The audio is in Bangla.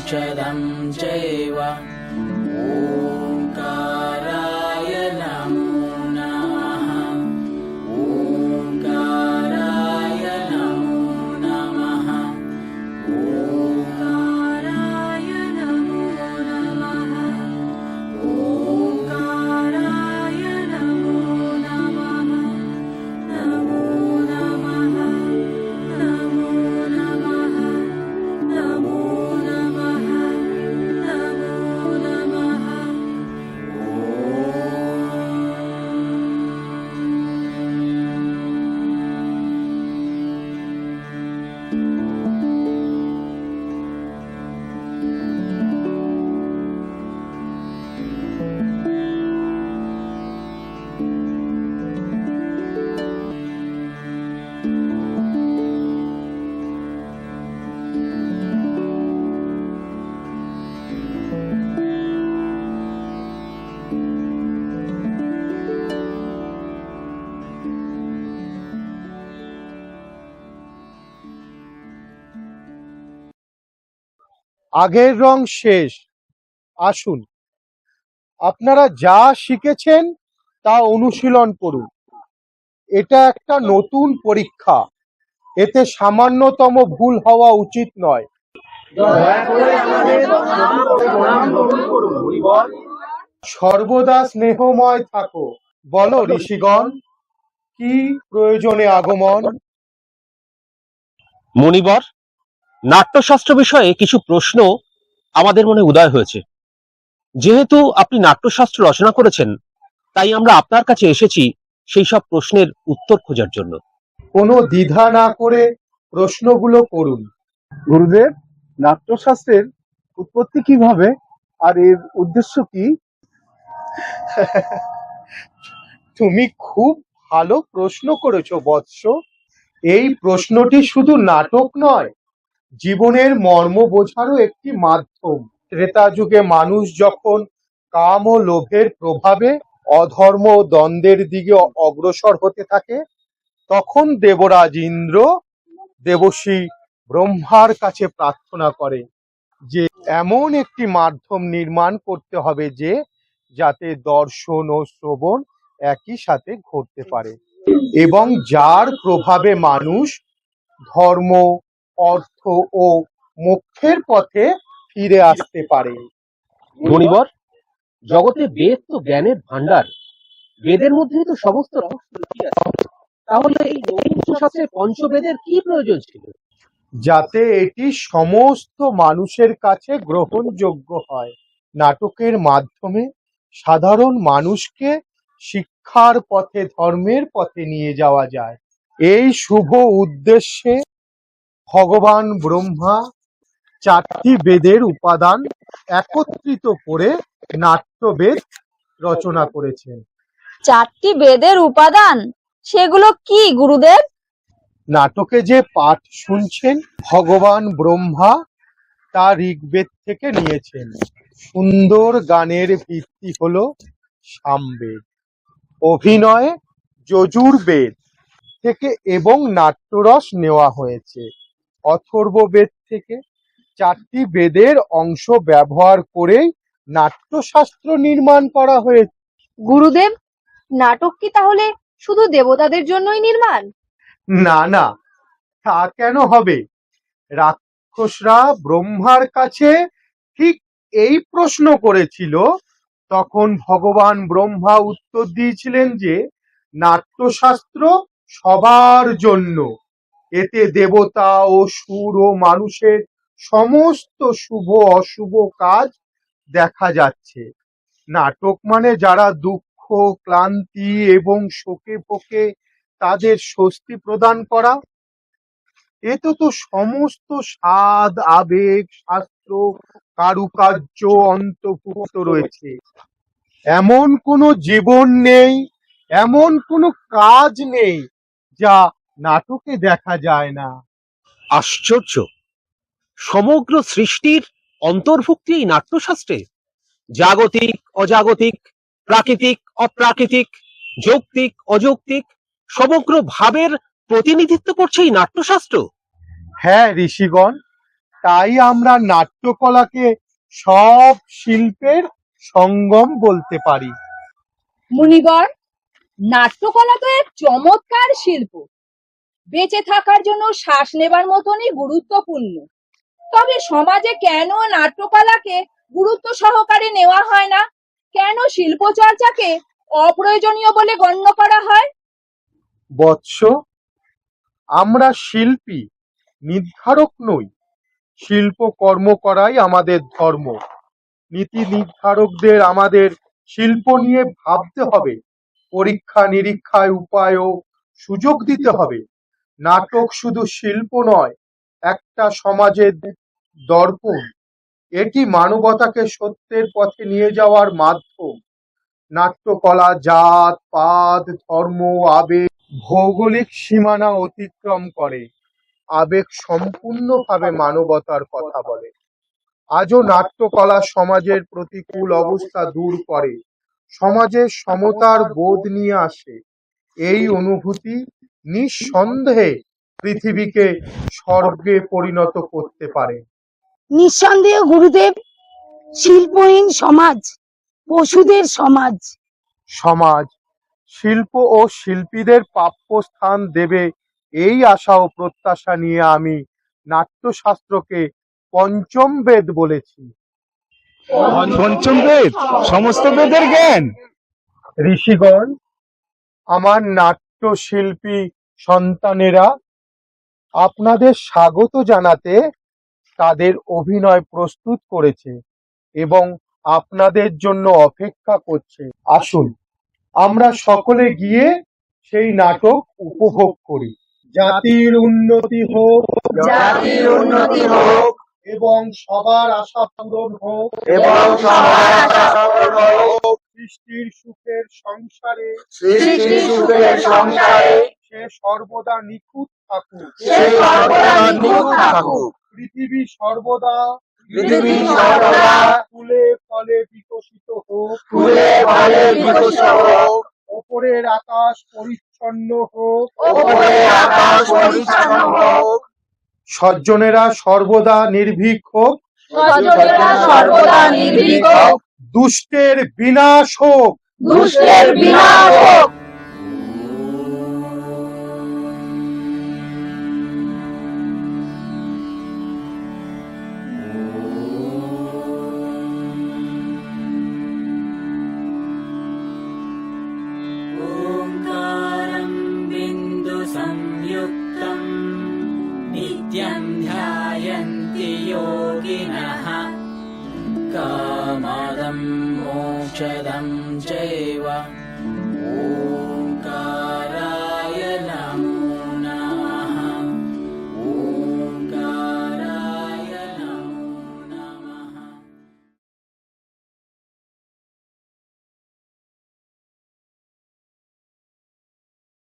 औषधं चैव ओंकाराय नमो नमः ओंकाराय नमो नमः ओंकाराय नमो नमः ओंकाराय नमो नमः नमो नमः नमो नमः नमो नमः नमो नमः আগের রং শেষ। আসুন, আপনারা যা শিখেছেন তা অনুশীলন করুন। এটা একটা নতুন পরীক্ষা, এতে সামান্যতম ভুল হওয়া উচিত নয়। সর্বদা স্নেহময় থাকো। বলো ঋষিগণ, কি প্রয়োজনে আগমন? মণিবর, নাট্যশাস্ত্র বিষয়ে কিছু প্রশ্ন আমাদের মনে উদয় হয়েছে। যেহেতু আপনি নাট্যশাস্ত্র রচনা করেছেন, তাই আমরা আপনার কাছে এসেছি সেই সব প্রশ্নের উত্তর খোঁজার জন্য। কোনো দ্বিধা না করে প্রশ্নগুলো করুন। গুরুদেব, নাট্যশাস্ত্রের উৎপত্তি কিভাবে আর এর উদ্দেশ্য কি? তুমি খুব ভালো প্রশ্ন করেছো বৎস। এই প্রশ্নটি শুধু নাটক নয়, জীবনের মর্ম বোঝারও একটি মাধ্যম। ত্রেতা যুগে মানুষ যখন কাম ও লোভের প্রভাবে অধর্ম ও দ্বন্দ্বের দিকে অগ্রসর হতে থাকে, তখন দেবরাজ ইন্দ্র দেবর্ষি ব্রহ্মার কাছে প্রার্থনা করে যে এমন একটি মাধ্যম নির্মাণ করতে হবে যাতে দর্শন ও শ্রবণ একই সাথে ঘটতে পারে এবং যার প্রভাবে মানুষ ধর্ম, অর্থ ও মোক্ষের পথে ফিরে আসতে পারে। মণিবর, জগতে বেদ তো জ্ঞানের ভান্ডার। বেদের মধ্যে তো সমস্ত রহস্য লুকিয়ে আছে। তাহলে এই নাট্যশাস্ত্রের পঞ্চবেদের কি প্রয়োজন ছিল? যাতে এটি সমস্ত মানুষের কাছে গ্রহণযোগ্য হয়। নাটকের মাধ্যমে সাধারণ মানুষকে শিক্ষার পথে, ধর্মের পথে নিয়ে যাওয়া যায়। এই শুভ উদ্দেশ্যে ভগবান ব্রহ্মা 4টি বেদের উপাদান একত্রিত করে নাট্যবেদ রচনা করেছেন। 4টি বেদের উপাদান সেগুলো কি গুরুদেব? নাটকে যে পাঠ শুনছেন, ভগবান ব্রহ্মা তা ঋগ্বেদ থেকে নিয়েছেন। সুন্দর গানের ভিত্তি হলো সামবেদ, অভিনয়ে যজুর্বেদ থেকে এবং নাট্যরস নেওয়া হয়েছে অথর্ববেদ থেকে। 4টি বেদের অংশ ব্যবহার করেই নাট্যশাস্ত্র নির্মাণ করা হয়েছে। গুরুদেব, নাটক কি তাহলে শুধু দেবতাদের জন্যই নির্মাণ? না না, তা কেন হবে? রাক্ষসরা ব্রহ্মার কাছে ঠিক এই প্রশ্ন করেছিল, তখন ভগবান ব্রহ্মা উত্তর দিয়েছিলেন যে নাট্যশাস্ত্র সবার জন্য। এতে দেবতা ও সুর ও মানুষের সমস্ত শুভ অশুভ কাজ দেখা যাচ্ছে। নাটক মানে যারা দুঃখ, ক্লান্তি এবং শোকে পোকে তাদের স্বস্তি প্রদান করা। এতে তো সমস্ত স্বাদ, আবেগ, শাস্ত্র, কারুকার্য অন্তর্ভুক্ত রয়েছে। এমন কোনো জীবন নেই, এমন কোনো কাজ নেই যা নাটকে দেখা যায় না। আশ্চর্য! সমগ্র সৃষ্টির অন্তর্ভুক্তি এই নাট্যশাস্ত্রে। জাগতিক, অজাগতিক, প্রাকৃতিক, অপ্রাকৃতিক, যৌক্তিক, অযৌক্তিক সমগ্র ভাবের প্রতিনিধিত্ব করছে এই নাট্যশাস্ত্র। হ্যাঁ ঋষিগণ, তাই আমরা নাট্যকলাকে সব শিল্পের সঙ্গম বলতে পারি। মুনিগণ, নাট্যকলা তো এক চমৎকার শিল্প, বেঁচে থাকার জন্য শ্বাস নেবার মতনই গুরুত্বপূর্ণ। তবে সমাজে কেন নাট্যকলাকে গুরুত্ব সহকারে নেওয়া হয় না? কেন শিল্প চর্চাকে অপ্রয়োজনীয় বলে গণ্য করা হয়? বৎস, আমরা শিল্পী, নির্ধারক নই। শিল্প কর্ম করাই আমাদের ধর্ম। নীতি নির্ধারকদের আমাদের শিল্প নিয়ে ভাবতে হবে, পরীক্ষা নিরীক্ষায় উপায় ও সুযোগ দিতে হবে। নাটক শুধু শিল্প নয়, একটা সমাজের দর্পণ। এটি মানবতাকে সত্যের পথে নিয়ে যাওয়ার মাধ্যম। নাট্যকলা জাত পাত ধর্ম আবেগ ভৌগোলিক সীমানা অতিক্রম করে, আবেগ সম্পূর্ণভাবে মানবতার কথা বলে। আজও নাট্যকলা সমাজের প্রতিকূল অবস্থা দূর করে, সমাজের সমতার বোধ নিয়ে আসে। এই অনুভূতি নিঃসন্দেহে পৃথিবীকে স্বর্গে পরিণত করতে পারে। নিঃসন্দেহ গুরুদেব, শিল্পহীন সমাজ পশুদের সমাজ। সমাজ শিল্প ও শিল্পীদের প্রাপ্য স্থান দেবে, এই আশা ও প্রত্যাশা নিয়ে আমি নাট্যশাস্ত্রকে পঞ্চম বেদ বলেছি। পঞ্চম বেদ সমস্ত বেদের জ্ঞান। ঋষিগণ, আমার নাট্যশিল্পী সন্তানেরা আপনাদের স্বাগত জানাতে তাদের অভিনয় প্রস্তুত করেছে এবং আপনাদের জন্য অপেক্ষা করছে। আসুন আমরা সকলে গিয়ে সেই নাটক উপভোগ করি। জাতির উন্নতি হোক, জাতির উন্নতি হোক, এবং সবার আশা পূরণ হোক, এবং সবার আশা পূরণ হোক। সৃষ্টির সুখের সংসারে সৃষ্টির সুখের সংসারে সে সর্বদা নিখুঁত থাকুক। সে সর্বদা নিখুঁত থাকুক। পৃথিবী সর্বদা ফুলে ফলে বিকশিত হোক। ফুলে ফলে বিকশিত হোক। ওপরের আকাশ পরিচ্ছন্ন হোক। ওপরের আকাশ পরিচ্ছন্ন হোক। সজ্জনেরা সর্বদা নির্ভীক হোক। সজ্জনেরা সর্বদা নির্ভীক হোক। দুষ্টের বিনাশ হোক। দুষ্টের বিনাশ হোক। ओंकारं बिन्दु संयुक्तं नित्यं ध्यायन्ति योगिनः कामदं मोक्षदं चैव